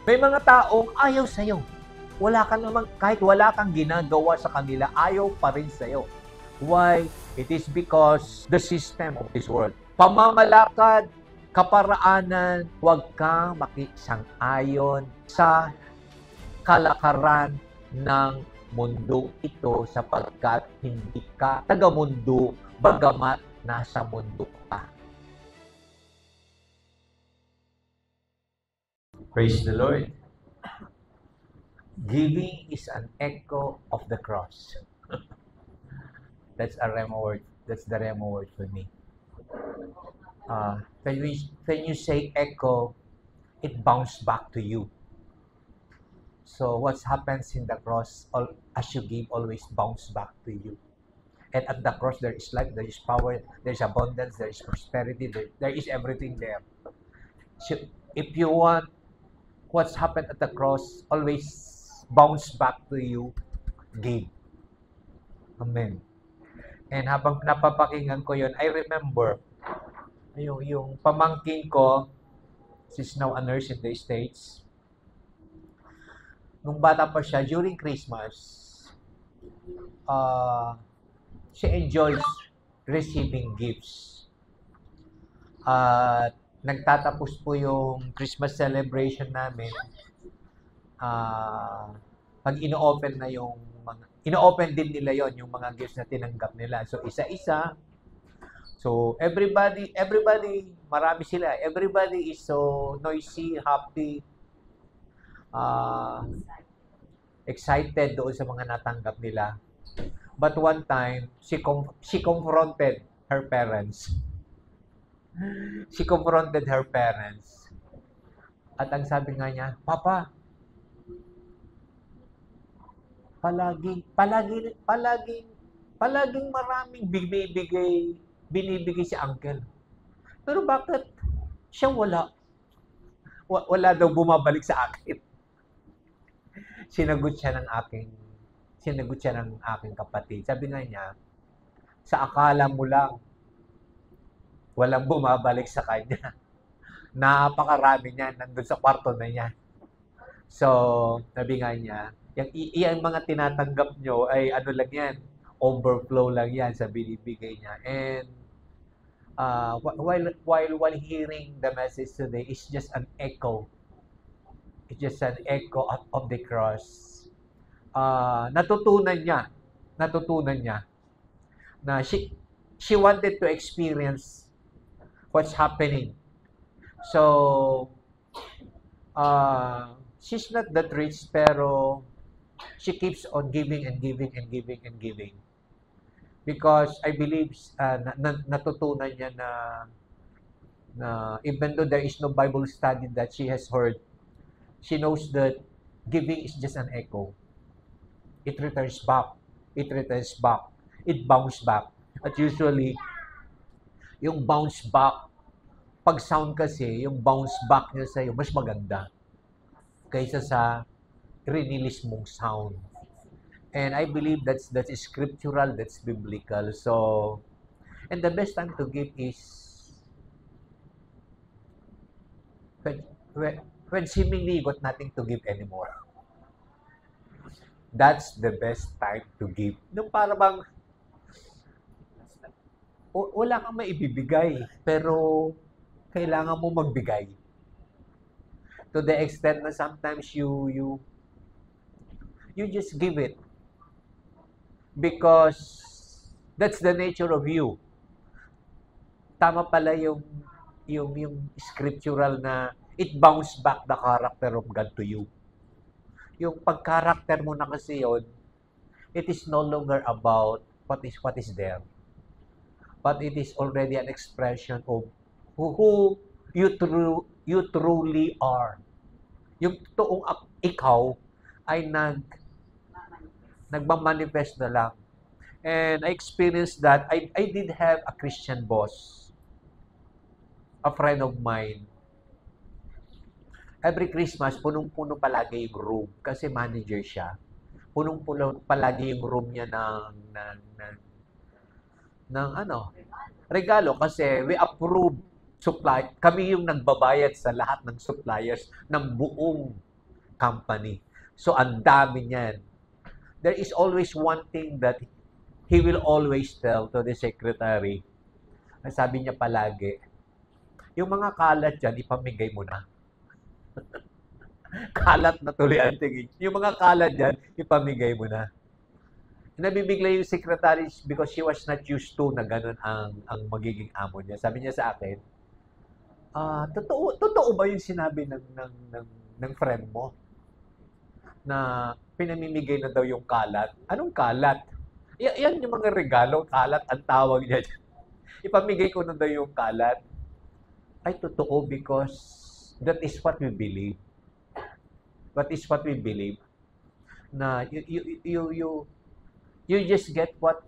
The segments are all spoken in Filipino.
May mga taong ayaw sa'yo. Wala ka naman, kahit wala kang ginagawa sa kanila, ayaw pa rin sa'yo. Why? It is because the system of this world. Pamamalakad, kaparaanan, huwag kang makisang-ayon sa kalakaran ng mundo ito sapagkat hindi ka taga-mundo bagamat nasa mundo ka. Praise the Lord. Giving is an echo of the cross. That's a Rema word. That's the Rema word for me. When you say echo, it bounces back to you. So what happens in the cross, as you give, always bounce back to you. And at the cross, there is life, there is power, there is abundance, there is prosperity, there is everything there. So if you want what's happened at the cross, always bounce back to you, give. Amen. And habang napapakinggan ko yun, I remember yung pamangkin ko, she's now a nurse in the States. Nung bata pa siya, during Christmas, she enjoys receiving gifts. At nagtatapos po yung Christmas celebration namin. Pag ino-open na yung ino-open din nila yon yung mga gifts na tinanggap nila. So, isa-isa. So, everybody, marami sila. Everybody is so noisy, happy, excited doon sa mga natanggap nila. But one time, she confronted her parents. She confronted her parents. At ang sabi nga niya, Papa, palaging maraming binibigay si uncle. Pero bakit siya wala? Wala daw bumabalik sa akin. Sinagot siya ng aking kapatid. Sabi nga niya, sa akala mo lang, walang bumabalik sa kanya. Napakarami niya, nandun sa kwarto na niya. So, sabi nga niya, yung mga tinatanggap nyo ay ano lang yan, overflow lang yan sa binibigay niya. And while hearing the message today, it's just an echo. It's just an echo of the cross. Natutunan niya na she wanted to experience what's happening. So, she's not that rich, pero she keeps on giving and giving and giving and giving. Because I believe natutunan niya na even though there is no Bible study that she has heard, she knows that giving is just an echo. It returns back. It bounces back. At usually, yung bounce back, pag sound kasi, yung bounce back niya sa'yo, mas maganda kaysa sa rinilis mong sound. And I believe that's scriptural, that's biblical. So, and the best time to give is when seemingly you got nothing to give anymore. That's the best time to give. Nung para bang wala kang maibibigay, pero kailangan mo magbigay. To the extent na sometimes you just give it. Because that's the nature of you. Tama pala yung scriptural na it bounces back the character of God to you. Yung pag-character mo na kasi yun, it is no longer about what is there. But it is already an expression of who you truly are. Yung totoong ikaw ay nagmamanifest na lang. And I experienced that. I did have a Christian boss, a friend of mine. Every Christmas, punong-puno palagi yung room kasi manager siya. Punong-puno palagi yung room niya ng regalo kasi we approve supply. Kami yung nagbabayad sa lahat ng suppliers ng buong company. So, ang dami niyan. There is always one thing that he will always tell to the secretary. Ang sabi niya palagi, yung mga kalat dyan, ipamigay mo na. Kalat na tuloy ang tingin. Yung mga kalat dyan, ipamigay mo na. Nabibigla yung secretary because she was not used to na ganun ang magiging amo niya. Sabi niya sa akin, totoo ba yung sinabi ng friend mo na pinamimigay na daw yung kalat? Anong kalat? Yan yung mga regalo, kalat ang tawag niya. Ipamigay ko na daw yung kalat. Ay, totoo because that is what we believe. That is what we believe. Na you just get what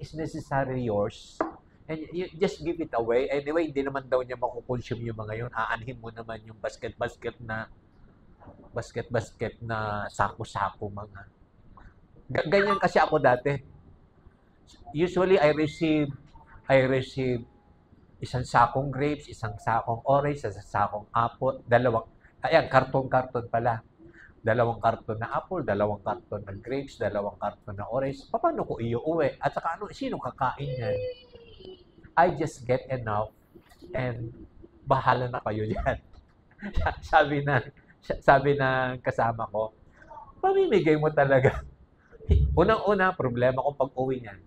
is necessary yours and you just give it away. Anyway, hindi naman daw niya makukonsume yung mga yun. Aanhin mo naman yung basket na sako-sako mga. Ganyan kasi ako dati. Usually, I receive isang sakong grapes, isang sakong orange, isang sakong apple, karton-karton pala. 2 karton na apple, 2 karton na grapes, 2 karton na orange. Paano ko iuwi? At saka sino kakain yan? I just get enough and bahala na kayo dyan. sabi ng kasama ko, pamimigay mo talaga. Unang-una, problema kung pag-uwi niyan.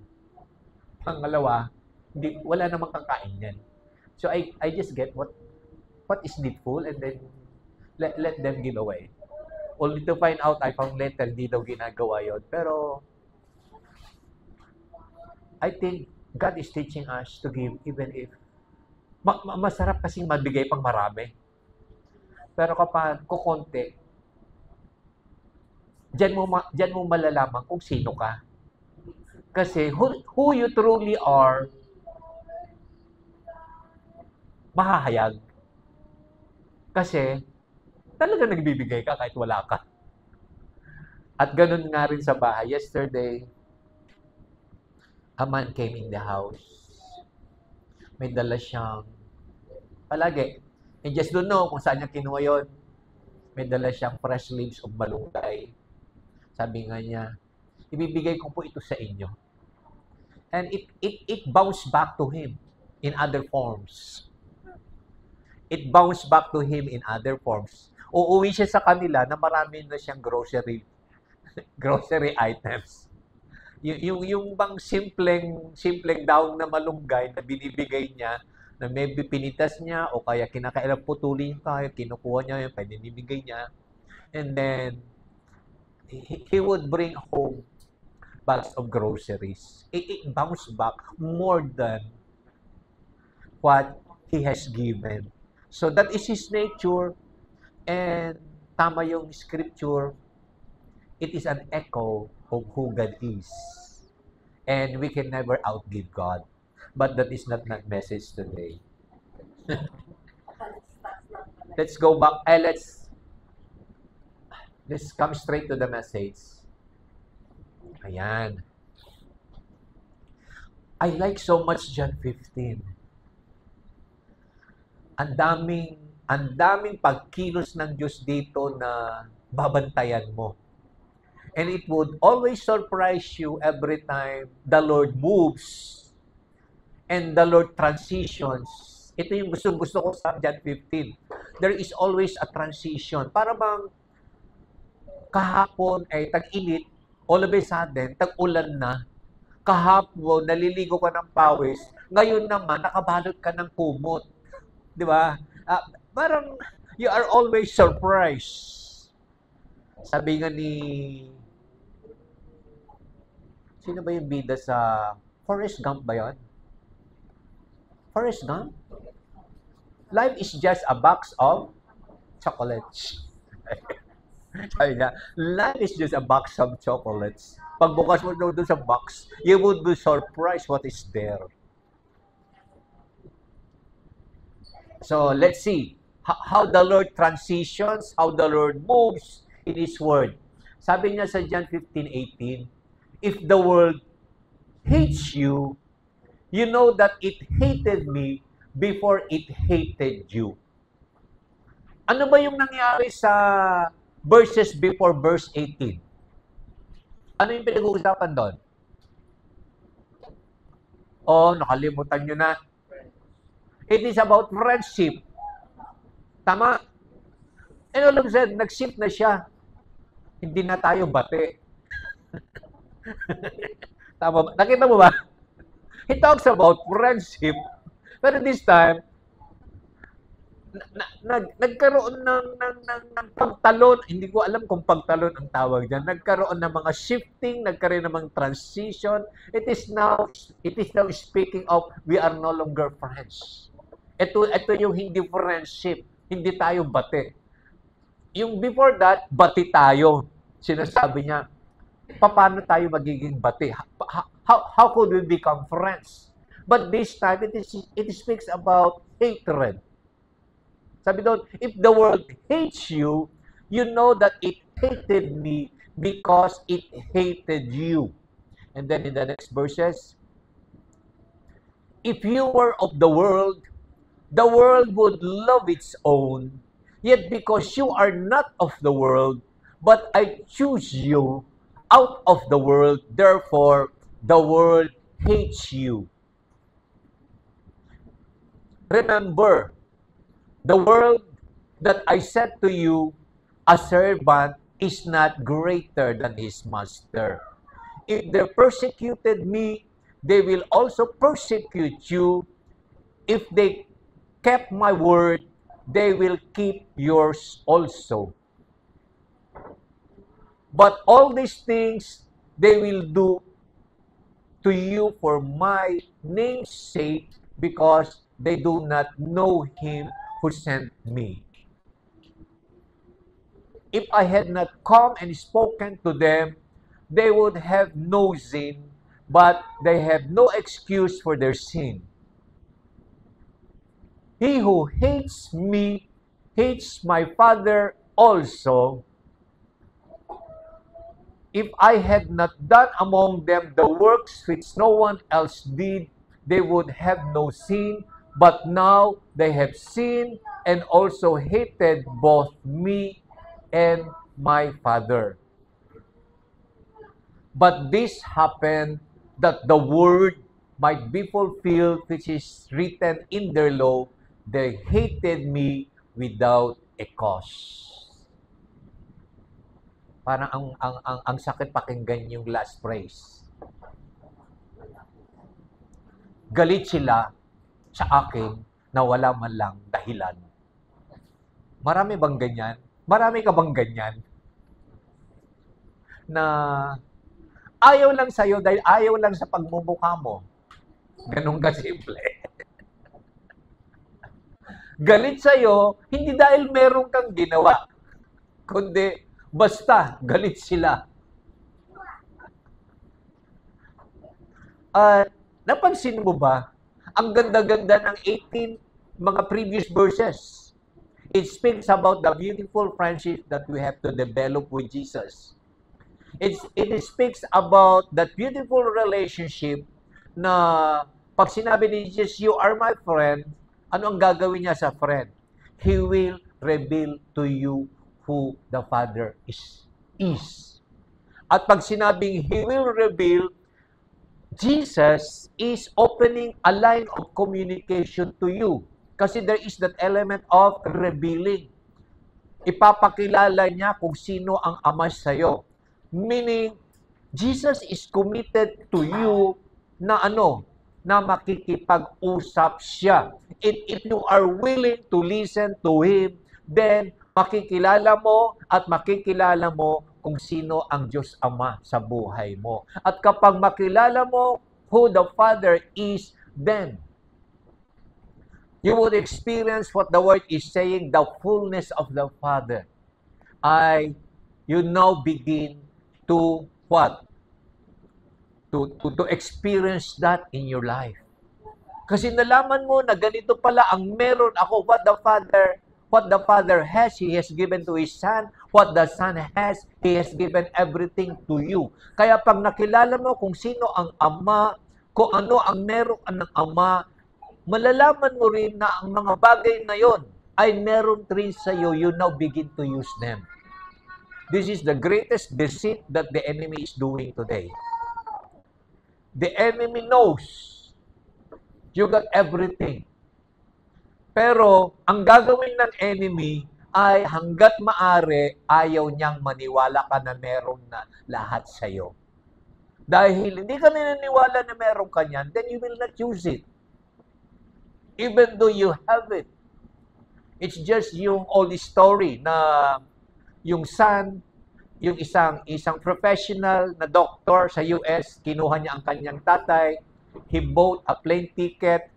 Pangalawa, wala namang kakain yan. So I just get what is needful and then let them give away. Only to find out, I found later, hindi daw ginagawa yun. Pero, I think God is teaching us to give even if masarap kasing magbigay pang marami. Pero kapag kukonti, diyan mo malalaman kung sino ka. Kasi who you truly are, mahahayag. Kasi, talaga nagbibigay ka kahit wala ka. At ganun nga rin sa bahay. Yesterday, a man came in the house. May dala siyang, palagi, and just don't know kung saan niya kinuha yun. May dala siyang fresh leaves of malunggay. Sabi nga niya, ibibigay ko po ito sa inyo. And it bounced back to him in other forms. It bounced back to him in other forms. Uuwi siya sa kanila na marami na siyang grocery items. Yung bang simpleng daong na malunggay na binibigay niya, na maybe pinitas niya o kaya kinakailang putulin ka, kinukuha niya yun, pinibigay niya. And then, he would bring home bags of groceries. It bounced back more than what he has given. So that is his nature. And tama yung scripture, it is an echo of who God is. And we can never outgive God. But that is not my message today. Let's go back. Let's come straight to the message. Ayan. I like so much John 15. Ang daming pagkilos ng Diyos dito na babantayan mo. And it would always surprise you every time the Lord moves and the Lord transitions. Ito yung gusto ko sa John 15. There is always a transition. Para bang kahapon ay tag-init, all of a sudden, tag-ulan na. Kahapon, naliligo ka ng pawis. Ngayon naman, nakabalot ka ng kumot. Di ba? Parang you are always surprised. Sabi nga ni... Sino ba yung bida sa... Forrest Gump ba yun? Forrest Gump? Life is just a box of chocolates. Sabi niya, life is just a box of chocolates. Pagbukas mo doon sa box, you would be surprised what is there. So, let's see how the Lord transitions, how the Lord moves in His Word. Sabi niya sa John 15:18, if the world hates you, you know that it hated me before it hated you. Ano ba yung nangyari sa verses before verse 18. Ano yung pinag-uusapan doon? Oh, nakalimutan nyo na. It is about friendship. Tama? And all of a sudden, nag-shift na siya. Hindi na tayo bate. Tama ba? Nakita mo ba? He talks about friendship. Pero this time, nagkaroon ng pagtalon. Hindi ko alam kung pagtalon ang tawag dyan. Nagkaroon ng mga shifting, nagkaroon ng mga transition. It is now speaking of we are no longer friends. Ito yung hindi friendship. Hindi tayo bate. Yung before that, bati tayo. Sinasabi niya, paano tayo magiging bati? How could we become friends? But this time, it speaks about hatred. Sabi doon, if the world hates you, you know that it hated me because it hated you. And then in the next verses, if you were of the world would love its own. Yet because you are not of the world, but I choose you out of the world, therefore the world hates you. Remember, the world that I said to you, a servant is not greater than his master. If they persecuted me, they will also persecute you. If they kept my word, they will keep yours also. But all these things they will do to you for my name's sake, because they do not know him who sent me. If I had not come and spoken to them, they would have no sin, but they have no excuse for their sin. He who hates me hates my Father also. If I had not done among them the works which no one else did, they would have no sin, but now they have sinned and also hated both me and my Father. But this happened that the word might be fulfilled which is written in their law, they hated me without a cause. Parang ang sakit pakinggan yung last phrase. Galit sila sa akin na wala man lang dahilan. Marami bang ganyan? Marami ka bang ganyan? Na ayaw lang sa'yo dahil ayaw lang sa pagmumukha mo. Ganun kasimple. Galit sa'yo, hindi dahil meron kang ginawa, kundi basta galit sila. Napansin mo ba, ang ganda-ganda ng 18 mga previous verses. It speaks about the beautiful friendship that we have to develop with Jesus. It speaks about that beautiful relationship na pag sinabi ni Jesus, you are my friend, ano ang gagawin niya sa friend? He will reveal to you who the Father is. At pag sinabing He will reveal, Jesus is opening a line of communication to you. Kasi there is that element of revealing. Ipapakilala niya kung sino ang Ama sa'yo. Meaning, Jesus is committed to you na na makikipag-usap siya. If you are willing to listen to Him, then makikilala mo at makikilala mo kung sino ang Diyos Ama sa buhay mo. At kapag makilala mo who the Father is, then you would experience what the Word is saying, the fullness of the Father. You now begin to what? To experience that in your life. Kasi nalaman mo na ganito pala ang meron ako. What the Father has, He has given to His Son. What the Son has, He has given everything to you. Kaya pag nakilala mo kung sino ang Ama, kung ano ang meron ng Ama, malalaman mo rin na ang mga bagay na yon ay meron rin sa iyo. You now begin to use them. This is the greatest deceit that the enemy is doing today. The enemy knows you got everything. Pero, ang gagawin ng enemy ay hanggat maaari, ayaw niyang maniwala ka na meron na lahat sa'yo. Dahil hindi ka naniniwala na meron ka niyan, then you will not use it. Even though you have it. It's just yung old story na yung son, yung isang professional na doctor sa US, kinuha niya ang kanyang tatay, he bought a plane ticket,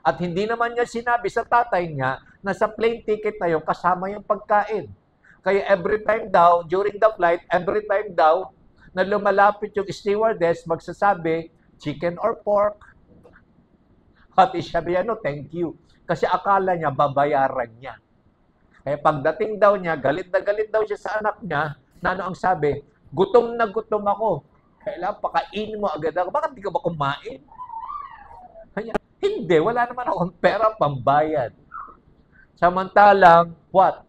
at hindi naman niya sinabi sa tatay niya na sa plane ticket na yun, kasama yung pagkain. Kaya every time daw, during the flight, every time daw, na lumalapit yung stewardess, magsasabi, chicken or pork. At sabi niya, no, thank you. Kasi akala niya, babayaran niya. Kaya pagdating daw niya, galit na galit daw siya sa anak niya, na ano ang sabi, gutom na gutom ako. Kailangan pakainin mo agad ako. Bakit di ka ba kumain? Kaya, hindi, wala naman akong pera pambayad. Samantalang, what?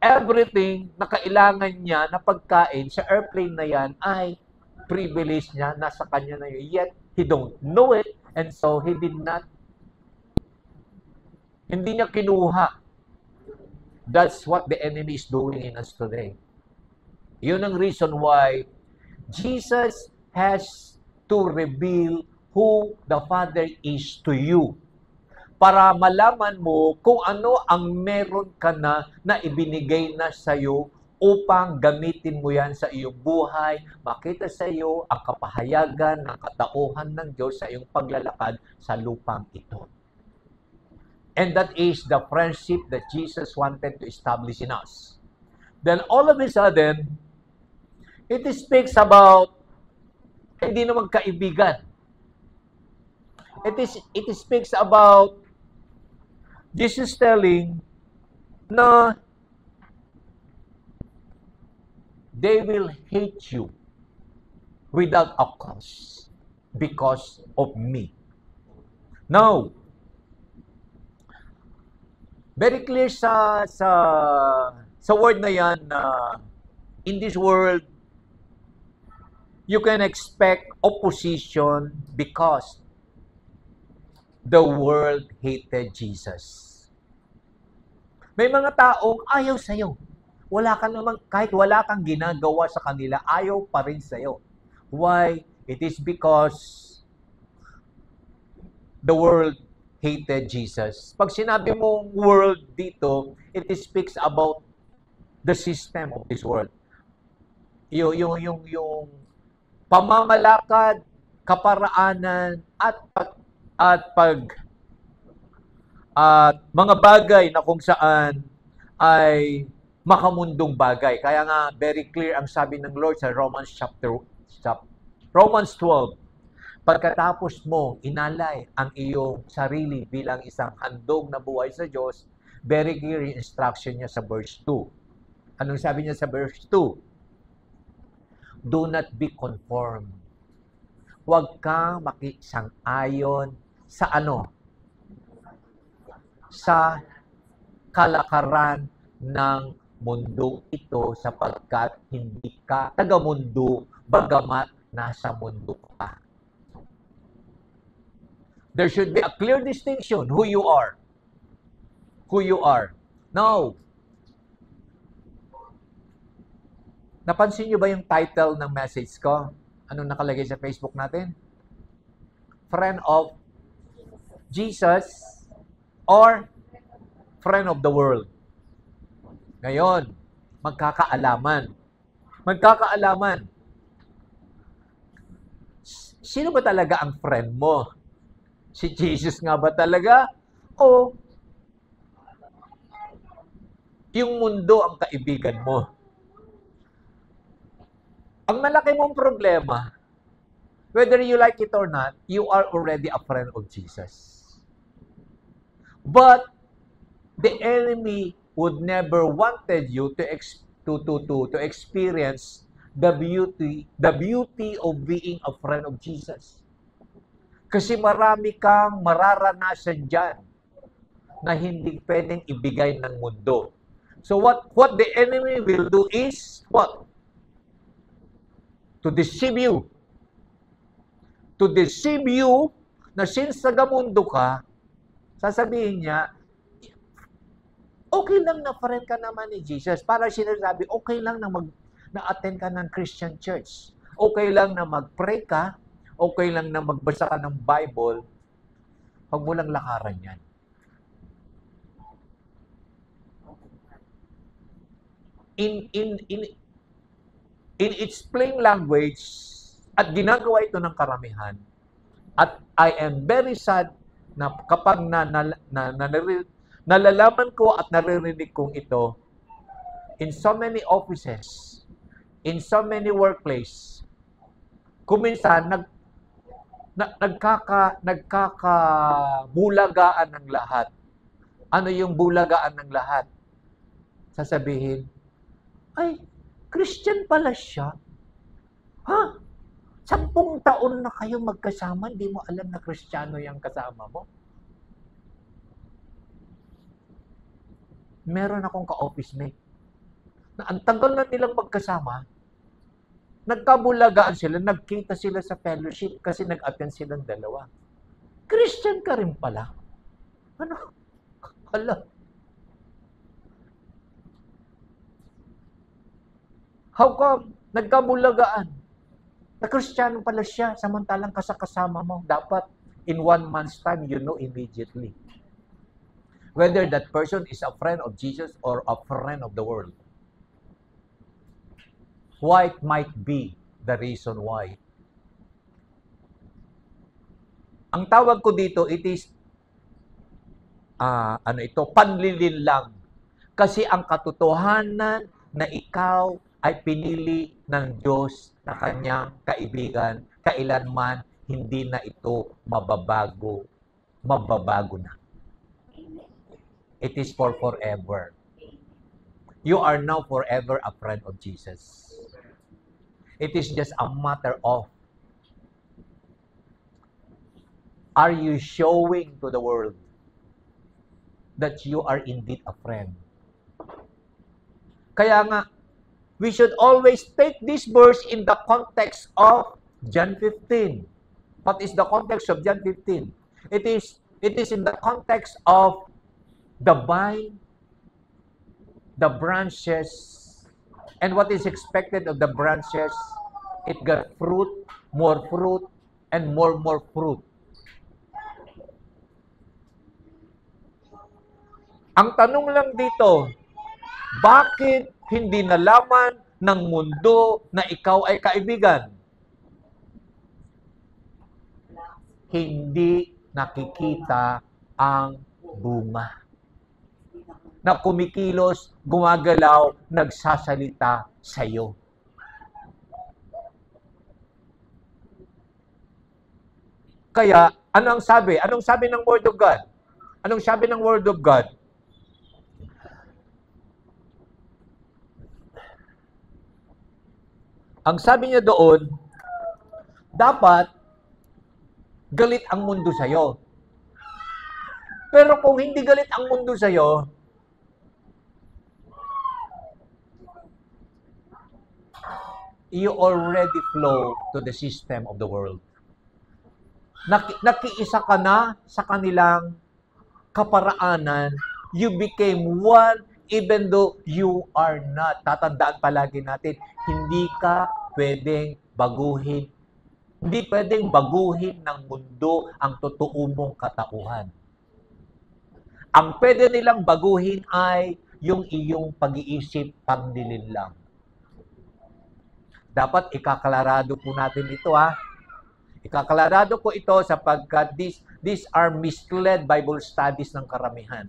Everything na kailangan niya na pagkain sa airplane na yan ay privilege niya, nasa kanya na yun. Yet, he don't know it, and so he did not. Hindi niya kinuha. That's what the enemy is doing in us today. Yun ang reason why Jesus has to reveal who the Father is to you. Para malaman mo kung ano ang meron ka na ibinigay na sa iyo upang gamitin mo yan sa iyong buhay, makita sa iyo ang kapahayagan ng katauhan ng Diyos sa iyong paglalakad sa lupang ito. And that is the friendship that Jesus wanted to establish in us. Then all of a sudden, it speaks about hindi naman kaibigan. It speaks about Jesus telling na they will hate you without a cause because of me. Now, very clear sa word na yan na in this world, you can expect opposition because the world hated Jesus. May mga taong ayaw sa'yo. Wala ka naman, kahit wala kang ginagawa sa kanila, ayaw pa rin sa'yo. Why? It is because the world hated Jesus. Pag sinabi mong world dito, it speaks about the system of this world. Yung pamamalakad, kaparaanan, at mga bagay na kung saan ay makamundong bagay. Kaya nga, very clear ang sabi ng Lord sa Romans 12. Pagkatapos mo inalay ang iyong sarili bilang isang handog na buhay sa Diyos, very clear yung instruction niya sa verse 2. Anong sabi niya sa verse 2? Do not be conformed. Huwag kang makisang-ayon sa ano? Sa kalakaran ng mundo ito sapagkat hindi ka taga-mundo bagamat nasa mundo ka. There should be a clear distinction who you are. Who you are. Now, napansin niyo ba yung title ng message ko? Anong nakalagay sa Facebook natin? Friend of Jesus or friend of the world? Ngayon, magkakaalaman. Magkakaalaman. Sino ba talaga ang friend mo? Si Jesus nga ba talaga? O yung mundo ang kaibigan mo? Ang malaki mong problema, whether you like it or not, you are already a friend of Jesus. But the enemy would never wanted you to experience the beauty of being a friend of Jesus. Kasi marami kang mararanasan dyan na hindi pwedeng ibigay ng mundo. So what the enemy will do is what? To deceive you. To deceive you na since nagamundo ka, sasabihin niya, okay lang na friend ka naman ni Jesus. Para sinasabi, okay lang na-attend ka ng Christian church. Okay lang na mag-pray ka. Okay lang na magbasa ka ng Bible. Huwag mo lang lakaran yan. In its plain language, at ginagawa ito ng karamihan, at I am very sad na kapag nalalaman ko at naririnig kong ito, in so many offices, in so many workplace, kuminsan nagkakabulagaan ng lahat. Ano yung bulagaan ng lahat? Sasabihin, ay, Christian pala siya. Ha? 10 taon na kayo magkasama, hindi mo alam na Kristiyano yung kasama mo? Meron akong ka-office mate na ang tagal na nilang magkasama, nagkabulagaan sila, nagkita sila sa fellowship kasi nag-attend silang dalawa. Christian ka rin pala. Ano? Hala. How come? Nagkabulagaan. Na Kristiyano pala siya, samantalang kasama mo. Dapat, in 1 month's time, you know immediately. Whether that person is a friend of Jesus or a friend of the world. What might be the reason why? Ang tawag ko dito, it is, panlilinlang. Kasi ang katotohanan na ikaw ay pinili ng Diyos na kanyang kaibigan, kailanman hindi na ito mababago. Mababago na. It is for forever. You are now forever a friend of Jesus. It is just a matter of, are you showing to the world that you are indeed a friend? Kaya nga, we should always take this verse in the context of John 15. What is the context of John 15? It is in the context of the vine, the branches, and what is expected of the branches. It got fruit, and more fruit. Ang tanong lang dito, bakit hindi nalaman ng mundo na ikaw ay kaibigan? Hindi nakikita ang bunga. Na kumikilos, gumagalaw, nagsasalita sa iyo. Kaya, ano ang sabi? Anong sabi ng Word of God? Anong sabi ng Word of God? Ang sabi niya doon, dapat galit ang mundo sa iyo. Pero kung hindi galit ang mundo sa iyo, you already flow to the system of the world. Nakiisa ka na sa kanilang kaparaanan. You became one even though you are not. Tatandaan palagi natin, hindi ka pwedeng baguhin. Hindi pwedeng baguhin ng mundo ang totoo mong katauhan. Ang pwede nilang baguhin ay yung iyong pag-iisip, panglilinlang. Dapat ikaklarado po natin ito, ha. Ikaklarado ko ito sapagkat these are misled Bible studies ng karamihan.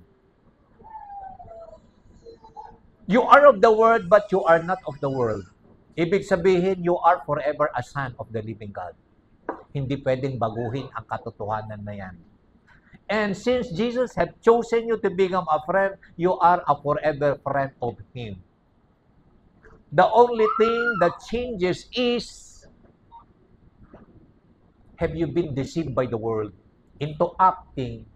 You are of the world, but you are not of the world. Ibig sabihin, you are forever a son of the living God. Hindi pwedeng baguhin ang katotohanan na yan. And since Jesus had chosen you to become a friend, you are a forever friend of Him. The only thing that changes is, have you been deceived by the world into acting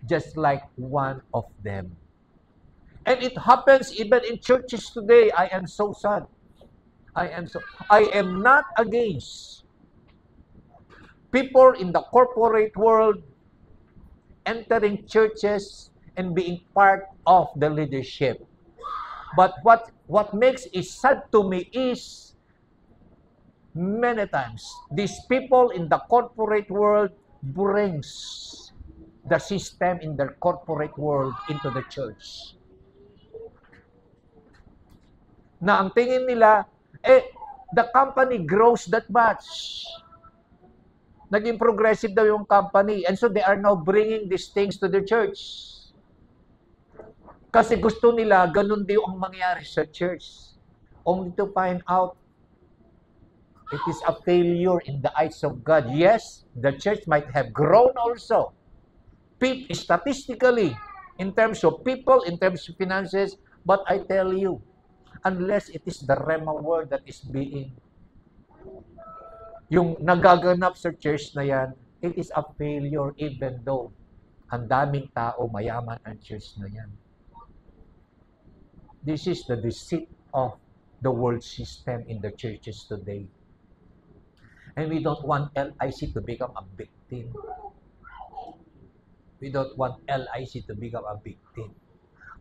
just like one of them? And it happens even in churches today. I am so sad. I am not against people in the corporate world entering churches and being part of the leadership. But what makes it sad to me is many times these people in the corporate world brings the system in their corporate world into the church. Na ang tingin nila, the company grows that much. Naging progressive daw yung company. And so they are now bringing these things to the church. Kasi gusto nila, ganun din ang mangyari sa church. Only to find out, it is a failure in the eyes of God. Yes, the church might have grown also. Statistically, in terms of people, in terms of finances, but I tell you, unless it is the Rema word that is being yung nagaganap sa church na yan, it is a failure even though ang daming tao, mayaman ang church na yan. This is the deceit of the world system in the churches today. And we don't want LIC to become a victim. We don't want LIC to become a victim.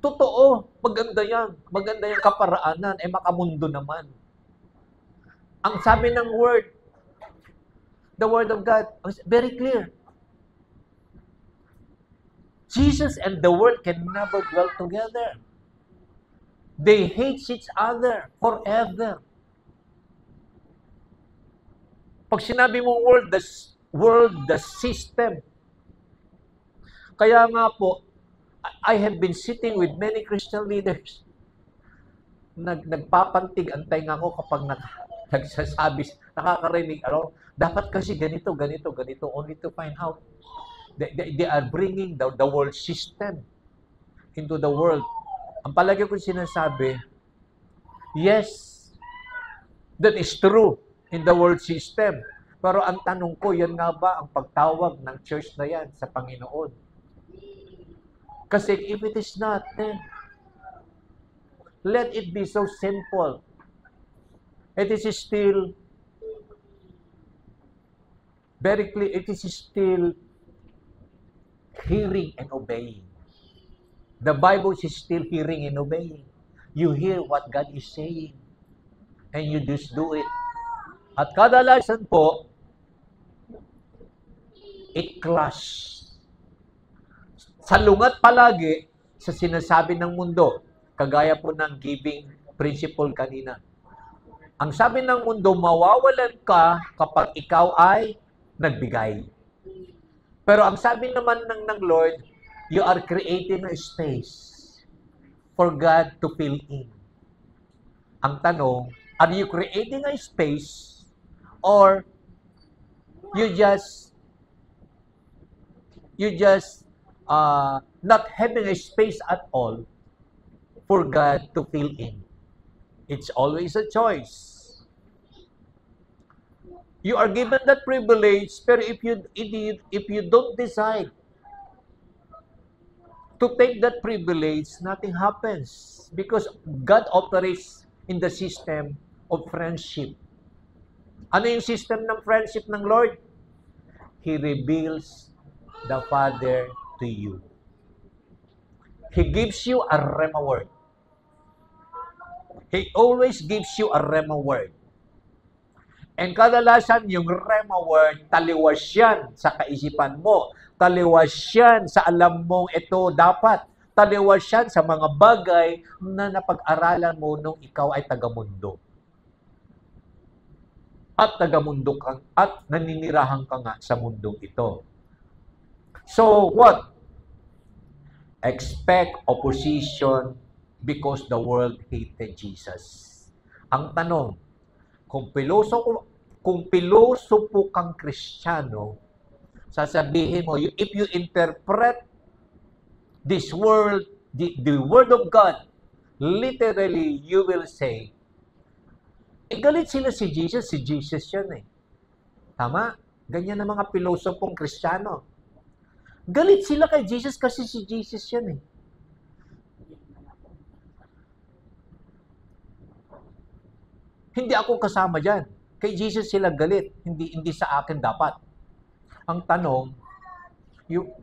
Totoo, maganda yan. Maganda yung kaparaanan, makamundo naman. Ang sabi ng word, the word of God, is very clear. Jesus and the world can never dwell together. They hate each other forever. Pag sinabi mo world, the system. Kaya nga po, I have been sitting with many Christian leaders. Nagpapantig ang tainga ko kapag nagsasabi, nakakarinig, dapat kasi ganito, only to find out. They are bringing the world system into the world. Ang palagi ko sinasabi, yes, that is true in the world system. Pero ang tanong ko, yan nga ba ang pagtawag ng church na yan sa Panginoon? Kasi if it is not, then let it be so simple. It is still very clear. It is still hearing and obeying. The Bible is still hearing and obeying. You hear what God is saying and you just do it. At kadalasan po, it clash. Salungat palagi sa sinasabi ng mundo, kagaya po ng giving principle kanina. Ang sabi ng mundo, mawawalan ka kapag ikaw ay nagbigay. Pero ang sabi naman ng Lord, you are creating a space for God to fill in. Ang tanong, are you creating a space or you just not having a space at all for God to fill in? It's always a choice. You are given that privilege, pero if you don't decide to take that privilege, nothing happens because God operates in the system of friendship. Ano yung system ng friendship ng Lord? He reveals the Father to you. He gives you a Rema word. He always gives you a Rema word. And kadalasan yung Rema word, taliwas yan sa kaisipan mo. Taliwas yan sa alam mong ito dapat. Taliwas yan sa mga bagay na napag-aralan mo nung ikaw ay tagamundo. At tagamundo ka, at naninirahan ka nga sa mundong ito. So, what? Expect opposition because the world hated Jesus. Ang tanong, kung piloso po kang Kristiyano, sasabihin mo, if you interpret this world, the Word of God, literally, you will say, galit sila si Jesus yan eh. Tama? Ganyan ang mga pilosopong Kristiyano. Galit sila kay Jesus kasi si Jesus yan eh. Hindi ako kasama dyan. Kay Jesus sila galit, hindi sa akin dapat. Ang tanong,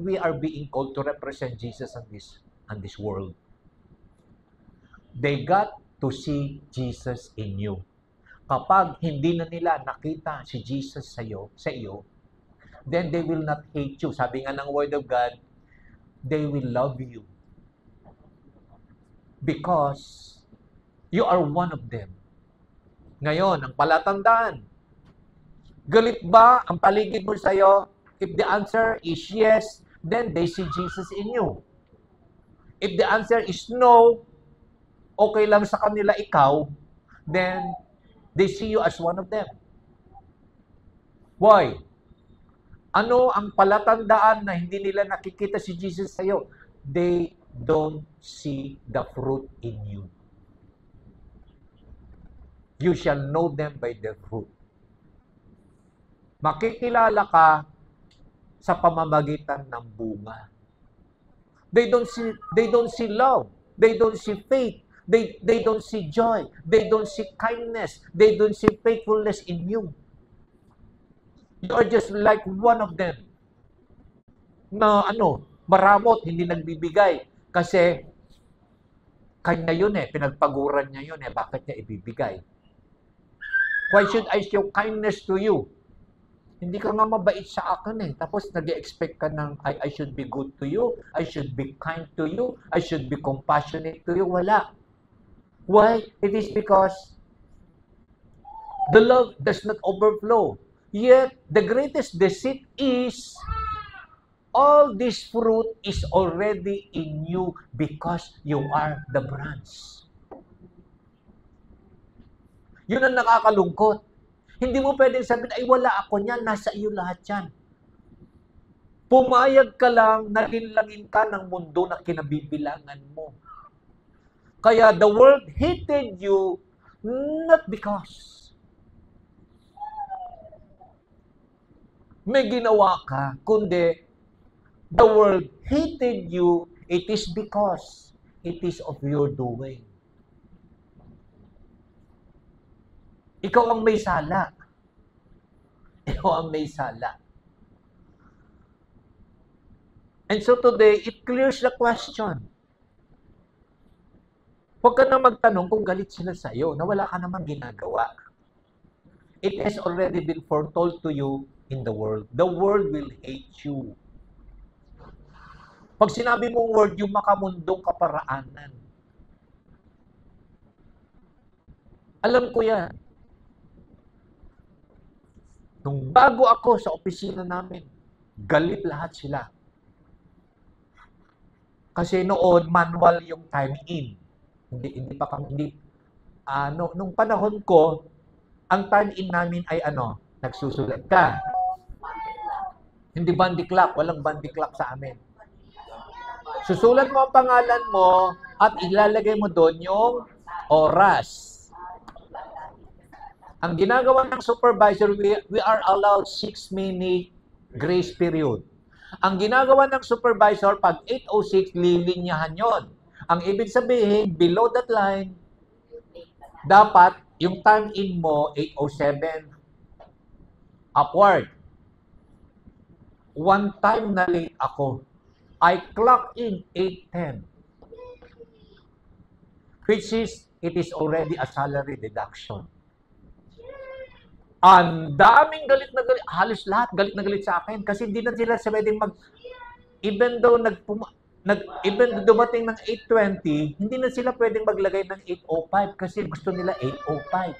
we are being called to represent Jesus on this world. They got to see Jesus in you. Kapag hindi na nila nakita si Jesus sa iyo, then they will not hate you. Sabi nga ng Word of God, they will love you. Because you are one of them. Ngayon, ang palatandaan, galit ba ang paligid mo sa iyo? If the answer is yes, then they see Jesus in you. If the answer is no, okay lang sa kanila ikaw, then they see you as one of them. Why? Ano ang palatandaan na hindi nila nakikita si Jesus sa iyo? They don't see the fruit in you. You shall know them by their fruit. Makikilala ka sa pamamagitan ng bunga. They don't see love. They don't see faith. They don't see joy. They don't see kindness. They don't see faithfulness in you. You are just like one of them. Na maramot, hindi nagbibigay. Kasi kanya yun pinagpaguran niya yun bakit niya ibibigay? Why should I show kindness to you? Hindi ka nga mabait sa akin Tapos nag-expect ka ng, I should be good to you, I should be kind to you, I should be compassionate to you. Wala. Why? It is because the love does not overflow. Yet, the greatest deceit is, all this fruit is already in you because you are the branch. Yun ang nakakalungkot. Hindi mo pwedeng sabihin, ay wala ako niyan, nasa iyo lahat yan. Pumayag ka lang, nalinlangin ka ng mundo na kinabibilangan mo. Kaya the world hated you not because may ginawa ka, kundi the world hated you, it is because it is of your doing. Ikaw ang may sala. Ikaw ang may sala. And so today, it clears the question. Huwag ka na magtanong kung galit sila sa iyo na wala ka namang ginagawa. It has already been foretold to you in the world. The world will hate you. Pag sinabi mong word, yung makamundong kaparaanan. Alam ko yan. Nung bago ako sa opisina namin, galit lahat sila. Kasi noon, manual yung time in. Nung panahon ko, ang time in namin ay nagsusulat ka. Hindi bandy clock, walang bandy clock sa amin. Susulat mo ang pangalan mo at ilalagay mo doon yung oras. Ang ginagawa ng supervisor, we are allowed 6-minute grace period. Ang ginagawa ng supervisor, pag 8:06, lilinyahan yon. Ang ibig sabihin, below that line, dapat yung time in mo, 8:07, upward. One time na late ako. I clock in 8:10. Which is, it is already a salary deduction. Ang daming galit na galit, halos lahat galit na galit sa akin kasi hindi na sila pwedeng even though dumating ng 8:20, hindi na sila pwedeng maglagay ng 8:05 kasi gusto nila 8:05.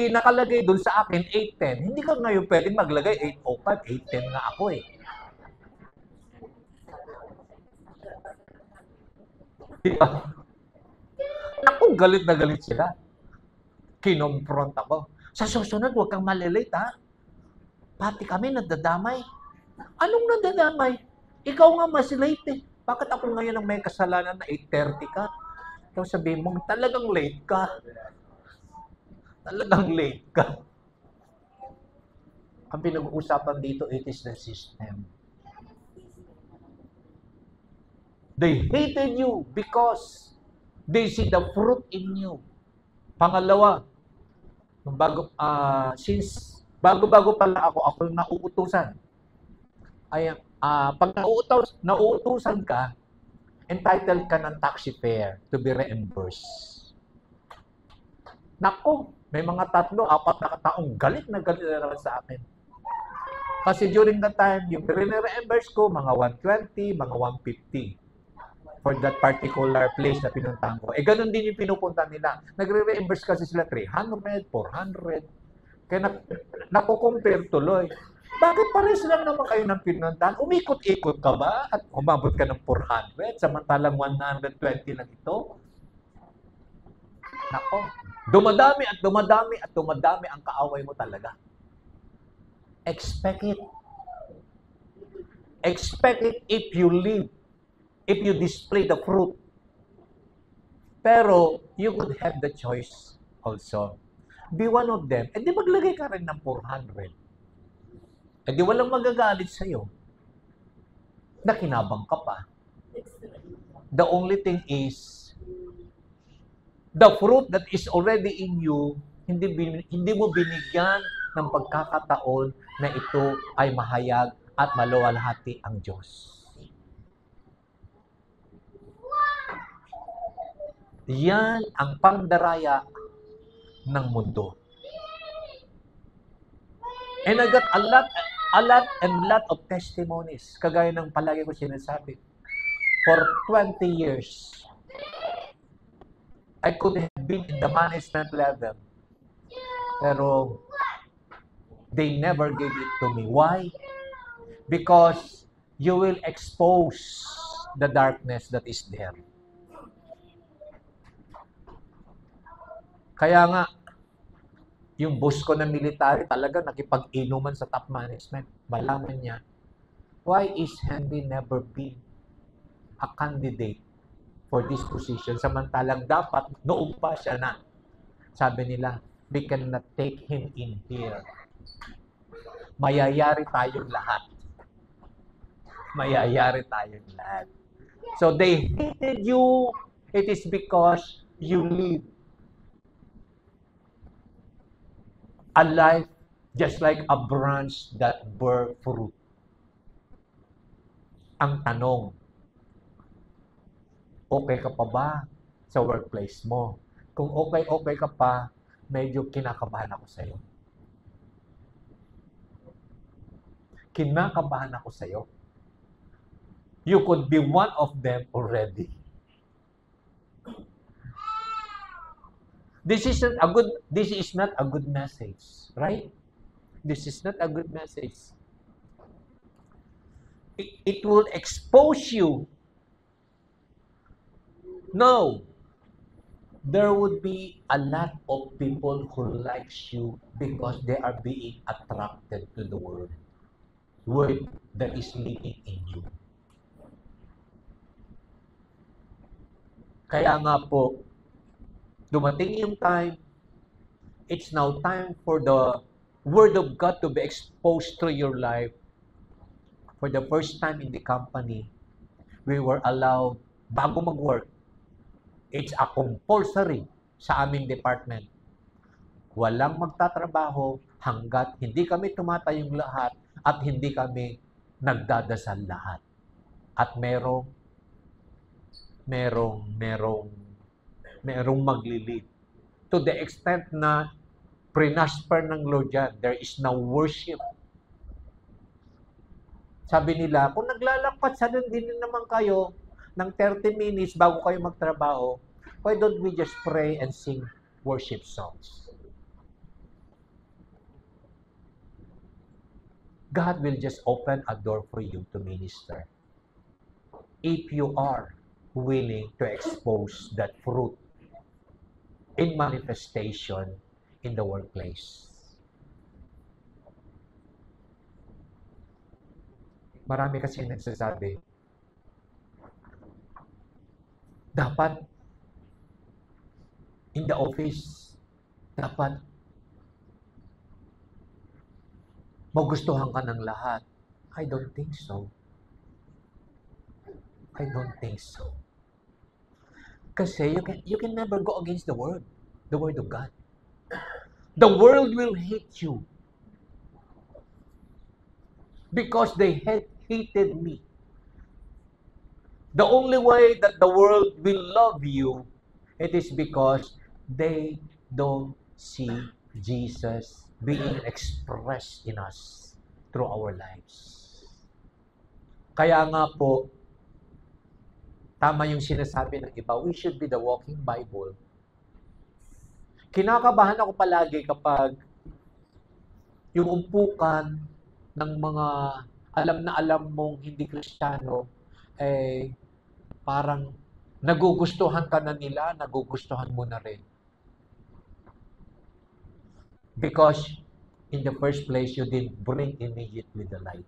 Nakalagay dun sa akin 8:10. Hindi ka ngayon pwedeng maglagay 8:05, 8:10 nga ako Diba? Naku, galit na galit sila. Kinonfront ako. Sa susunod, huwag kang malilate, ha? Pati kami nadadamay. Anong nadadamay? Ikaw nga mas late, Bakit ako ngayon ang may kasalanan na 8:30 ka? Tapos sabihin mo, talagang late ka. Talagang late ka. Ang pinag-uusapan dito, it is the system. They hated you because they see the fruit in you. Pangalawa, Since bago-bago pala ako nauutusan. Pag nauutusan ka, entitled ka ng taxi fare to be reimbursed. Nako, may mga 3, 4 na kataong galit na naman sa akin. Kasi during that time, yung reimburse ko, mga 120, mga 150 for that particular place na pinuntahan ko. Ganun din yung pinupunta nila. Nagre-reimburse kasi sila 300, 400. Kaya nakukompare tuloy. Bakit pares lang naman kayo ng pinuntahan? Umikot-ikot ka ba? At umabot ka ng 400, samantalang 120 lang ito? Nako, dumadami at dumadami at dumadami ang kaaway mo talaga. Expect it. Expect it if you live, if you display the fruit. Pero, you could have the choice also. Be one of them. Di maglagay ka rin ng 400. Di walang magagalit sa'yo. Nakinabang ka pa. The only thing is, the fruit that is already in you, hindi mo binigyan ng pagkakataon na ito ay mahayag at maluwalhati ang Diyos. Yan ang pandaraya ng mundo. And I got a lot of testimonies. Kagaya ng palagi ko sinasabi. For 20 years, I could have been in the management level. Pero, they never gave it to me. Why? Because you will expose the darkness that is there. Kaya nga, yung boss ko na military talaga nakipag-inuman sa top management. Malaman niya, why is Henry never been a candidate for this position? Samantalang dapat, noong pa siya na. Sabi nila, we cannot take him in here. Mayayari tayong lahat. Mayayari tayong lahat. So they hated you. It is because you live a life just like a branch that bear fruit. Ang tanong, okay ka pa ba sa workplace mo? Kung okay ka pa, medyo kinakabahan ako sa'yo. Kinakabahan ako sa'yo. You could be one of them already. This is not a good message, right? This is not a good message. It will expose you. No. There would be a lot of people who likes you because they are being attracted to the word that is living in you. Kaya nga po, dumating yung time, it's now time for the Word of God to be exposed through your life. For the first time in the company, we were allowed, bago mag-work, it's a compulsory sa aming department. Walang magtatrabaho hanggat hindi kami tumatayong lahat at hindi kami nagdadasal lahat. At merong maglilid. To the extent na prinasper ng Lord yan, there is no worship. Sabi nila, kung naglalakpat sa din naman kayo ng 30 minutes bago kayo magtrabaho, why don't we just pray and sing worship songs? God will just open a door for you to minister. If you are willing to expose that fruit in manifestation in the workplace. Marami kasi nagsasabi, dapat in the office, dapat magustuhan ka ng lahat. I don't think so. I don't think so. Kasi you can never go against the word of God. The world will hate you because they hated me. The only way that the world will love you, it is because they don't see Jesus being expressed in us through our lives. Kaya nga po, tama yung sinasabi ng iba, we should be the walking Bible. Kinakabahan ako palagi kapag yung umpukan ng mga alam na alam mong hindi Kristiyano, parang nagugustuhan ka na nila, nagugustuhan mo na rin. Because in the first place, you didn't bring immediately the light.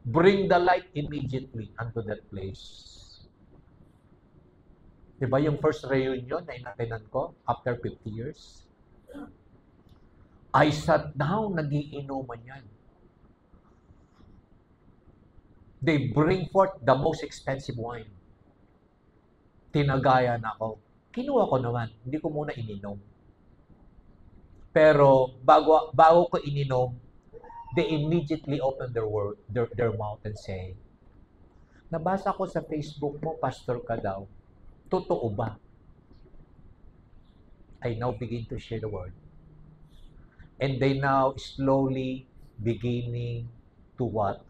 Bring the light immediately unto that place. Diba yung first reunion na inatinan ko after 50 years? I sat down, nagiinuman yan. They bring forth the most expensive wine. Tinagayan ako. Kinuha ko naman, hindi ko muna ininom. Pero bago ko ininom, they immediately open their mouth and say, nabasa ko sa Facebook mo, pastor ka daw. Totoo ba? I now begin to share the word. And they now slowly beginning to what?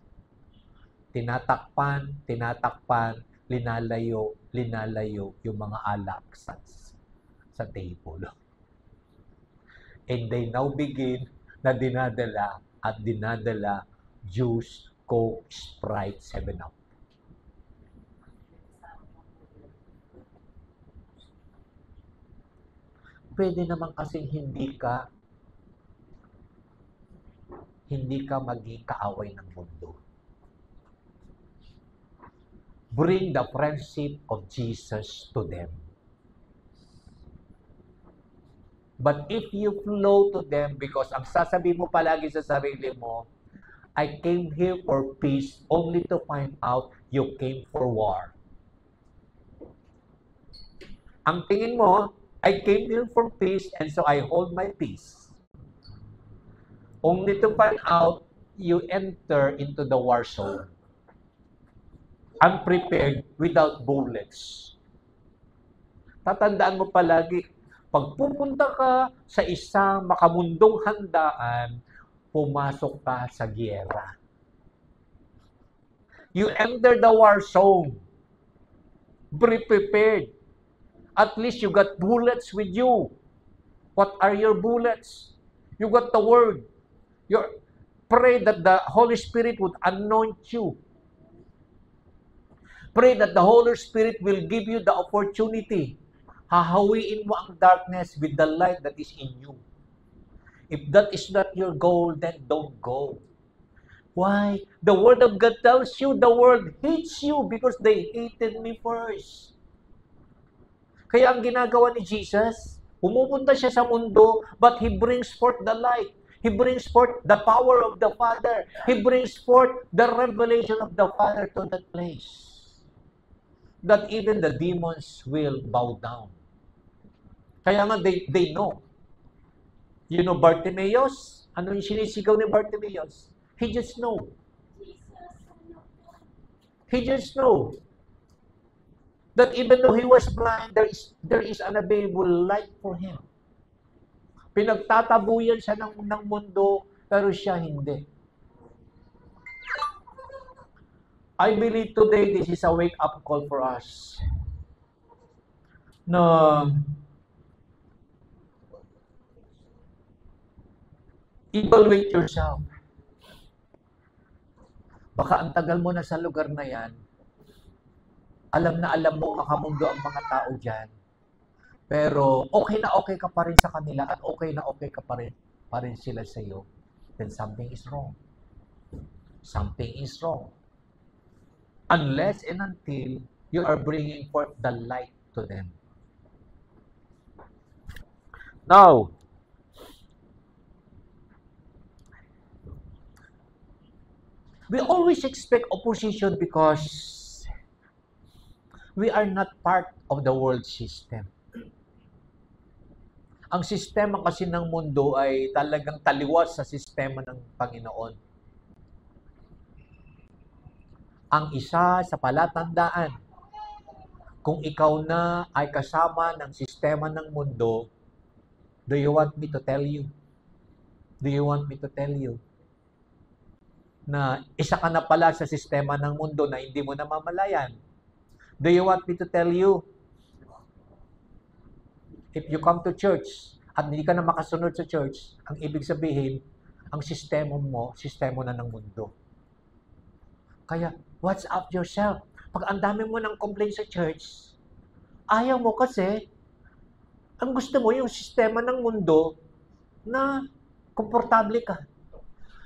Tinatakpan, linalayo yung mga alak sa table. And they now begin na dinadala juice, Coke, Sprite, 7-Up. Pwede naman kasing hindi ka maging kaaway ng mundo. Bring the friendship of Jesus to them. But if you flow to them, because ang sasabihin mo palagi sa sarili mo, I came here for peace, only to find out you came for war. Ang tingin mo, I came here for peace and so I hold my peace. Only to find out you enter into the war zone. Unprepared, without bullets. Tatandaan mo palagi, pag pupunta ka sa isang makamundong handaan, pumasok ka sa giyera. You enter the war zone. Be prepared. At least you got bullets with you. What are your bullets? You got the word. Pray that the Holy Spirit would anoint you. Pray that the Holy Spirit will give you the opportunity. Hahawiin mo ang darkness with the light that is in you. If that is not your goal, then don't go. Why? The Word of God tells you the world hates you because they hated me first. Kaya ang ginagawa ni Jesus, pumupunta siya sa mundo, but He brings forth the light. He brings forth the power of the Father. He brings forth the revelation of the Father to that place. That even the demons will bow down. Kaya nga, they know. You know Bartimaeus? Ano yung sinisigaw ni Bartimaeus? He just know. He just know. That even though he was blind, there is an available light for him. Pinagtatabuyan siya ng mundo, pero siya hindi. I believe today this is a wake-up call for us. Na evaluate yourself. Baka ang tagal mo na sa lugar na yan, alam na alam mo makamundo ang mga tao dyan, pero okay na okay ka pa rin sa kanila at okay na okay ka pa rin sila sa iyo, then something is wrong. Something is wrong. Unless and until you are bringing forth the light to them. Now, we always expect opposition because we are not part of the world system. Ang sistema kasi ng mundo ay talagang taliwas sa sistema ng Panginoon. Ang isa sa palatandaan, kung ikaw na ay kasama ng sistema ng mundo, do you want me to tell you? Do you want me to tell you na isa ka na pala sa sistema ng mundo na hindi mo namamalayan? Do you want me to tell you, if you come to church at hindi ka na makasunod sa church, ang ibig sabihin, ang sistema mo, sistema na ng mundo. Kaya, watch out yourself. Pag ang dami mo ng complaint sa church, ayaw mo kasi, ang gusto mo yung sistema ng mundo na komportable ka.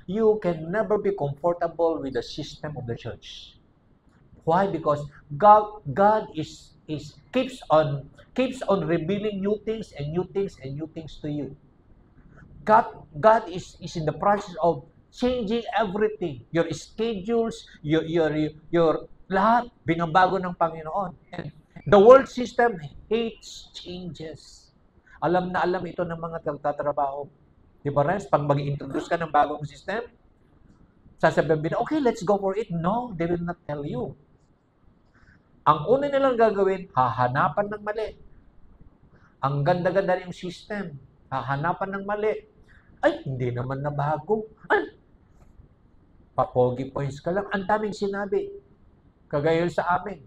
You can never be comfortable with the system of the church. Why? Because God keeps on revealing new things and new things and new things to you. God is in the process of changing everything. Your schedules, your lahat binabago ng Panginoon. And the world system hates changes. Alam na alam ito ng mga nagtatrabaho. Di ba, Renz? Pag mag-introduce ka ng bagong system, sasabihin na, okay, let's go for it. No, they will not tell you. Ang una nilang gagawin, hahanapan ng mali. Ang ganda-ganda yung system, hahanapan ng mali. Ay, hindi naman na bago. Ay, papogi points ka lang. Ang daming sinabi. Kagaya sa amin.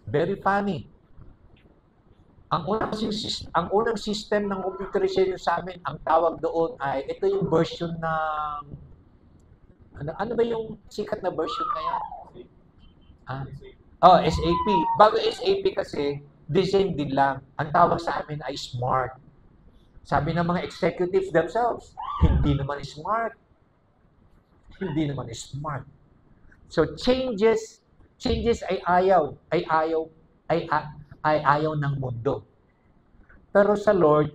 Very funny. Ang unang system ng computerization sa amin, ang tawag doon ay, ito yung version ng, ano ba yung sikat na version na yan? SAP. Bago SAP kasi, design din lang. Ang tawag sa amin ay smart. Sabi ng mga executives themselves, hindi naman smart. Hindi naman smart. So changes ay ayaw ng mundo. Pero sa Lord,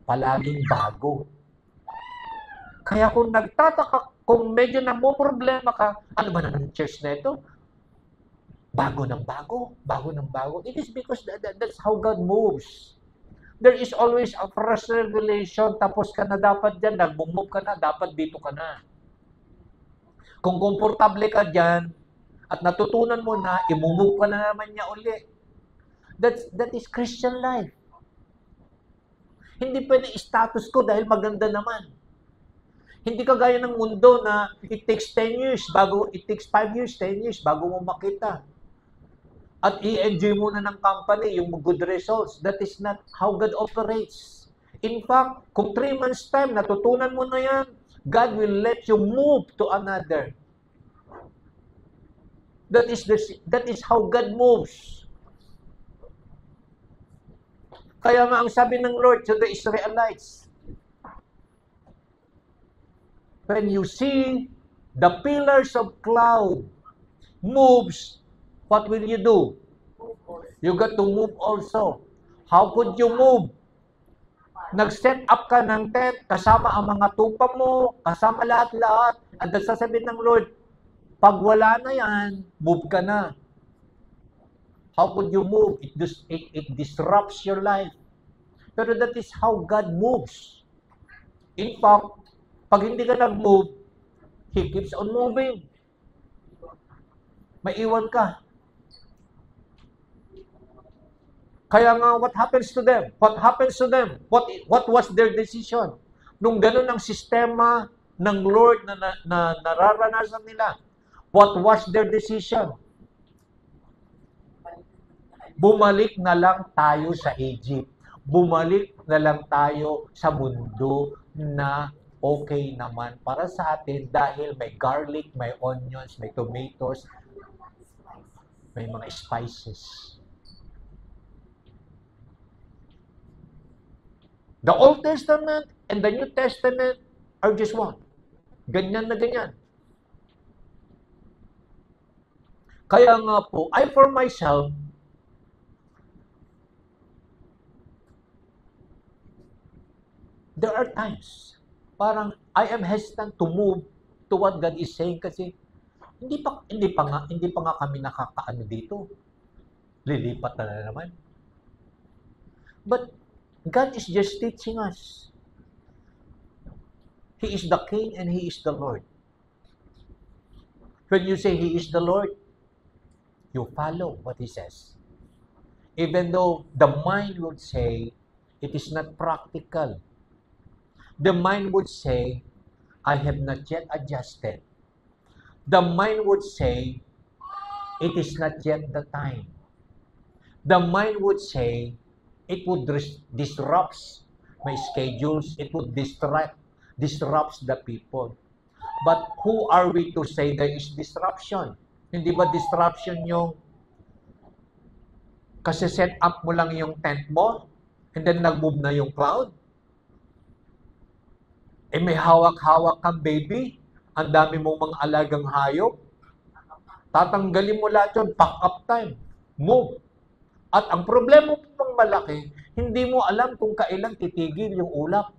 palaging bago. Kaya kung nagtataka, kung medyo namumroblema ka, ano ba naman church na ito? Bago ng bago. It is because that's how God moves. There is always a fresh revelation, tapos ka na dapat dyan, nag-move ka na, dapat dito ka na. Kung komportable ka dyan, at natutunan mo na, imumove ka na naman niya uli. That is Christian life. Hindi pwede status ko dahil maganda naman. Hindi kagaya ng mundo na it takes 10 years, it takes 5 years, 10 years bago mo makita. At i-enjoy mo na ng company yung good results. That is not how God operates. In fact, kung 3 months time, natutunan mo na yan, God will let you move to another. That is how God moves. Kaya nga ang sabi ng Lord to the Israelites, when you see the pillars of cloud moves, what will you do? You got to move also. How could you move? Nag-set up ka ng tent, kasama ang mga tupa mo, kasama lahat-lahat. At sasabihin ng Lord, pag wala na yan, move ka na. How could you move? It disrupts your life. Pero that is how God moves. In fact, pag hindi ka nag-move, He keeps on moving. Maiwan ka. Kaya nga, what happens to them? What happens to them? What was their decision? Nung ganun ang sistema ng Lord na nararanasan nila, what was their decision? Bumalik na lang tayo sa Egypt. Bumalik na lang tayo sa mundo na okay naman para sa atin dahil may garlic, may onions, may tomatoes, may mga spices. The Old Testament and the New Testament are just one. Ganyan na ganyan. Kaya nga po, I for myself, there are times, parang I am hesitant to move to what God is saying kasi hindi pa nga kami nakakaano dito. Lilipat na naman. But God is just teaching us. He is the King and He is the Lord. When you say He is the Lord, you follow what He says. Even though the mind would say, it is not practical. The mind would say, I have not yet adjusted. The mind would say, it is not yet the time. The mind would say, it would disrupt my schedules, it would disrupts the people. But who are we to say there is disruption? Hindi ba disruption yung kasi set up mo lang yung tent mo and then nag-move na yung crowd? Eh may hawak-hawak kang baby, ang dami mong mga alagang hayop, tatanggalin mo lahat yun, pack up time, move. At ang problema mo pang malaki, hindi mo alam kung kailan titigil yung ulap.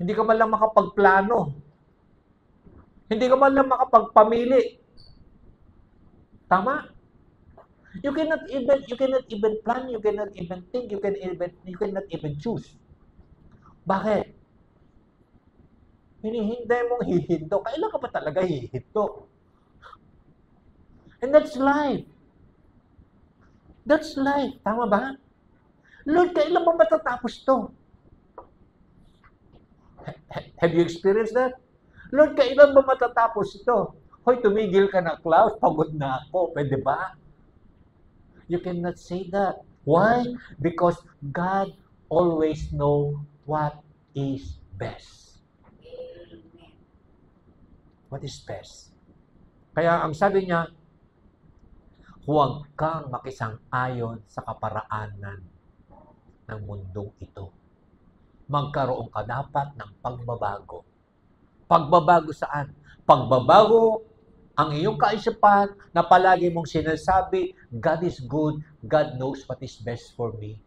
Hindi ka man lang makapagplano. Hindi ka man lang makapagpamili. Tama? You cannot even plan, you cannot even think, you cannot even choose. Bakit? Hinihintay mong hihinto. Kailan ka pa talaga hihinto? And that's life. That's life. Tama ba? Lord, kailan ba matatapos to? Have you experienced that? Lord, kailan ba matatapos ito? Hoy, tumigil ka na, Klaus. Pagod na ako. Pwede ba? You cannot say that. Why? Because God always knows what is best. What is best? Kaya ang sabi niya, huwag kang makisang-ayon sa kaparaanan ng mundong ito. Magkaroon ka dapat ng pagbabago. Pagbabago saan? Pagbabago ang iyong kaisipan na palagi mong sinasabi, God is good, God knows what is best for me.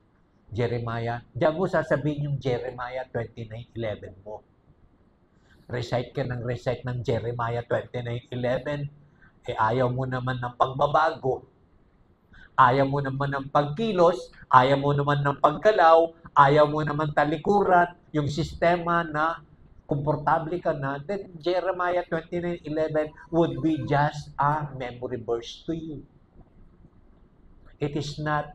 Jeremiah, diyan mo sasabihin yung Jeremiah 29:11 mo. Recite ka ng Jeremiah 29:11, eh ayaw mo naman ng pagbabago. Ayaw mo naman ng pagkilos, ayaw mo naman ng paggalaw, ayaw mo naman talikuran, yung sistema na komportable ka na, then Jeremiah 29:11 would be just a memory verse to you. It is not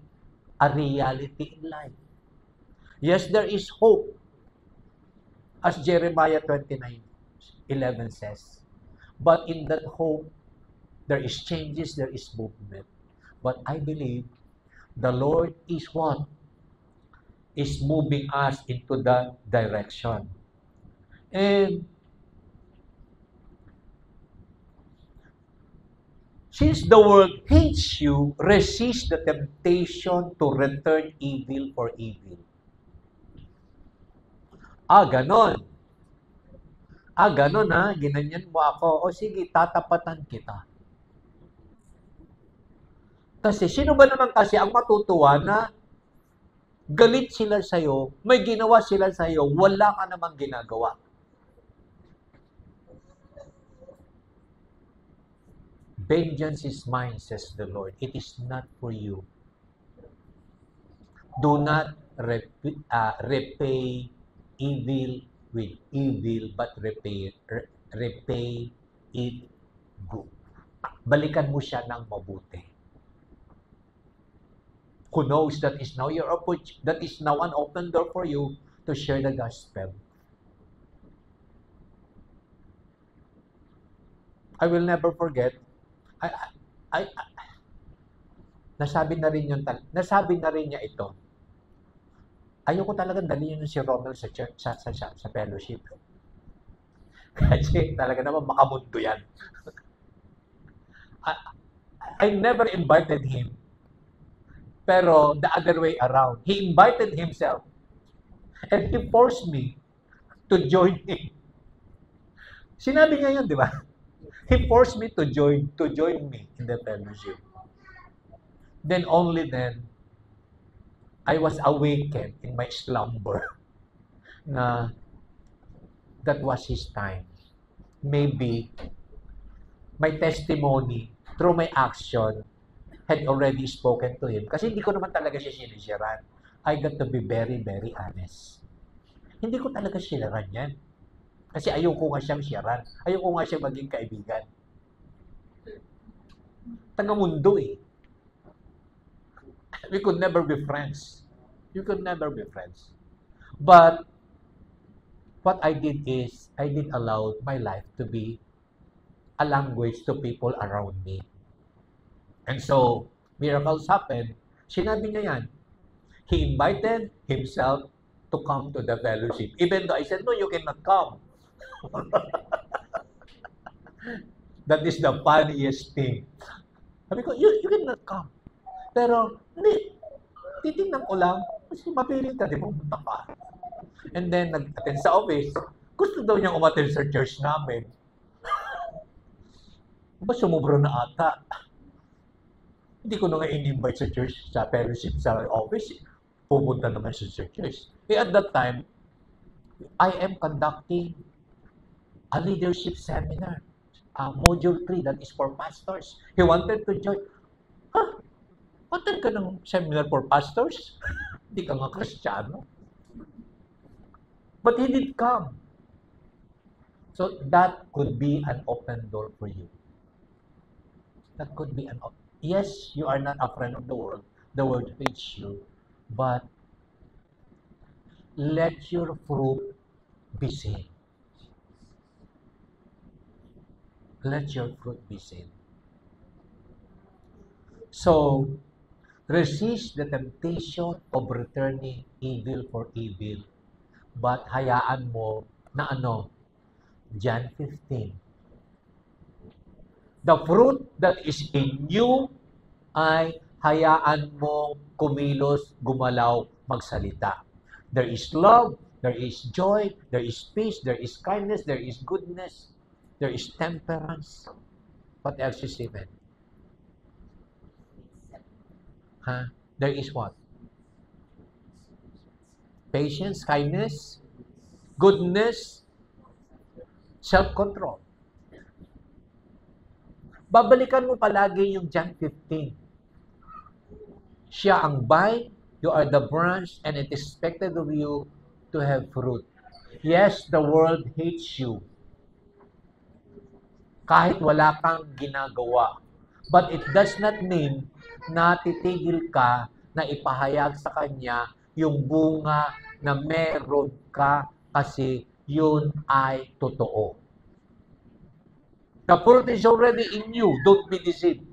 a reality in life. Yes, there is hope. As Jeremiah 29:11 says. But in that hope, there is changes, there is movement. But I believe the Lord is what? Is moving us into that direction. And since the world hates you, resist the temptation to return evil for evil. Ganon. Ganon ha, ginanyan mo ako. O sige, tatapatan kita. Kasi sino ba naman kasi ang matutuwa na galit sila sa'yo, may ginawa sila sa'yo, wala ka namang ginagawa. Vengeance is mine, says the Lord. It is not for you. Do not repay evil with evil, but repay it good. Balikan mo siya ng mabuti. Who knows that is now an open door for you to share the gospel. I will never forget. Nasabi na rin niya ito. Ayoko talagang dalhin si Rommel sa church, sa fellowship. Kasi talaga naman makamundo yan. I never invited him. Pero the other way around. He invited himself. And he forced me to join him. Sinabi niya yun, di ba? He forced me to join me in the fellowship. Then only then, I was awakened in my slumber na that was his time. Maybe my testimony through my action had already spoken to him. Kasi hindi ko naman talaga siya sinisiran. I got to be very, very honest. Hindi ko talaga sharean yan. Kasi ayoko nga siyang sharean. Ayoko nga siyang maging kaibigan. Taga-mundo eh. We could never be friends. You could never be friends. But, what I did is, I did allow my life to be a language to people around me. And so, miracles happen. Sinabi niya yan. He invited himself to come to the fellowship. Even though I said, no, you cannot come. That is the funniest thing. Sabi ko, you cannot come. Pero, hindi. Titignan ko lang. Kasi mapiling ka, di pumunta ka. And then, nag-attend sa office. Gusto daw niyang umattend sa church namin. Ba, sumubro na ata. Hindi ko na nga in-invite sa church, sa fellowship, sa office. Pupunta naman sa church. At that time, I am conducting a leadership seminar. Module 3, that is for pastors. He wanted to join. Attend ka ng seminar for pastors? Hindi ka nga Kristiyano. But he did come. So that could be an open door for you. That could be an open. Yes, you are not a friend of the world. The world hates you. But let your fruit be seen. Let your fruit be seen. So, resist the temptation of returning evil for evil. But hayaan mo na John 15. The fruit that is in you ay hayaan mo kumilos, gumalaw, magsalita. There is love, there is joy, there is peace, there is kindness, there is goodness, there is temperance. What else is even? There is what? Patience, kindness, goodness, self-control. Babalikan mo palagi yung John 15. Siya ang vine, you are the branch, and it is expected of you to have fruit. Yes, the world hates you. Kahit wala kang ginagawa. But it does not mean na titigil ka na ipahayag sa kanya yung bunga na meron ka kasi yun ay totoo. The fruit is already in you. Don't be deceived.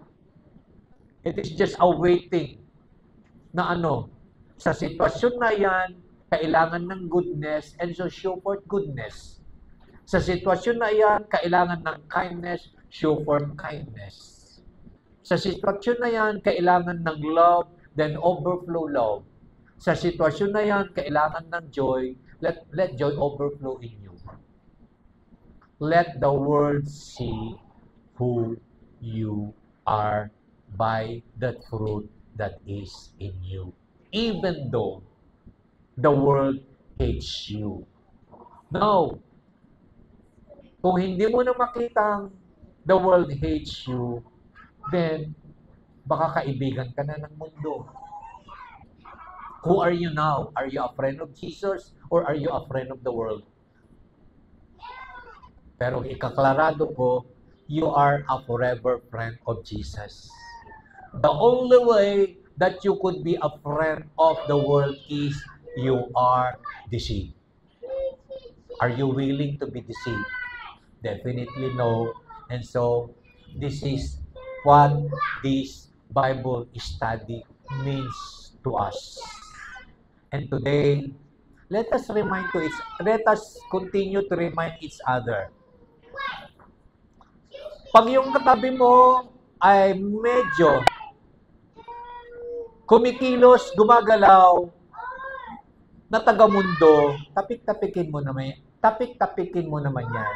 It is just awaiting na sa sitwasyon na yan, kailangan ng goodness and so show forth goodness. Sa sitwasyon na yan, kailangan ng kindness, show forth kindness. Sa sitwasyon na yan, kailangan ng love, then overflow love. Sa sitwasyon na yan, kailangan ng joy, let joy overflow in you. Let the world see who you are by that fruit that is in you. Even though the world hates you. Now, kung hindi mo na makitang the world hates you, then baka kaibigan ka na ng mundo. Who are you now? Are you a friend of Jesus or are you a friend of the world? Pero ikaklarado ko, you are a forever friend of Jesus. The only way that you could be a friend of the world is you are deceived. Are you willing to be deceived? Definitely no. And so, this is what this Bible study means to us. And today, let us continue to remind each other. Pag yung katabi mo ay medyo kumikilos, gumagalaw, na taga-mundo, tapik-tapikin mo naman yan.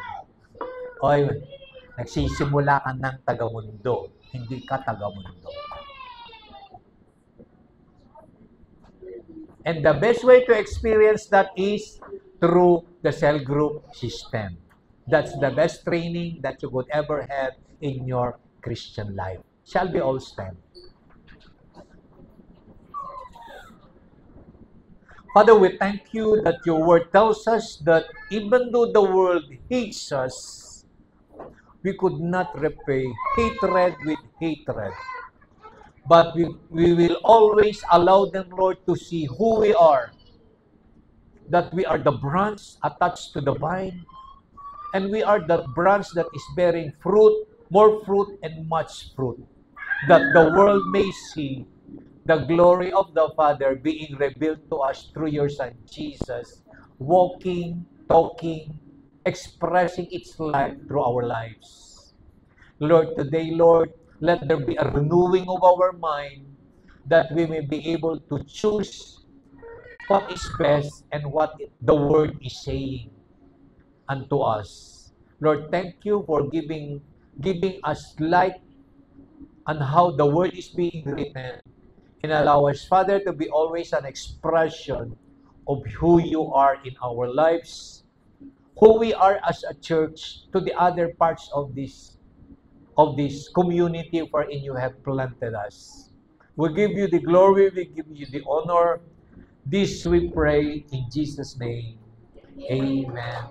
Oy, nagsisimula ka ng taga-mundo, hindi ka taga-mundo. And the best way to experience that is through the cell group system. That's the best training that you could ever have in your Christian life. Shall we all stand? Father, we thank you that your word tells us that even though the world hates us, we could not repay hatred with hatred. But we will always allow them, Lord, to see who we are, that we are the branch attached to the vine, and we are the branch that is bearing fruit, more fruit and much fruit, that the world may see the glory of the Father being revealed to us through your Son, Jesus, walking, talking, expressing its life through our lives. Lord, today, Lord, let there be a renewing of our mind that we may be able to choose what is best and what the Word is saying unto us. Lord, thank you for giving us light on how the Word is being written, and allow us, Father, to be always an expression of who you are in our lives, who we are as a church to the other parts of this community wherein you have planted us. We give you the glory, we give you the honor. This we pray in Jesus' name. Amen.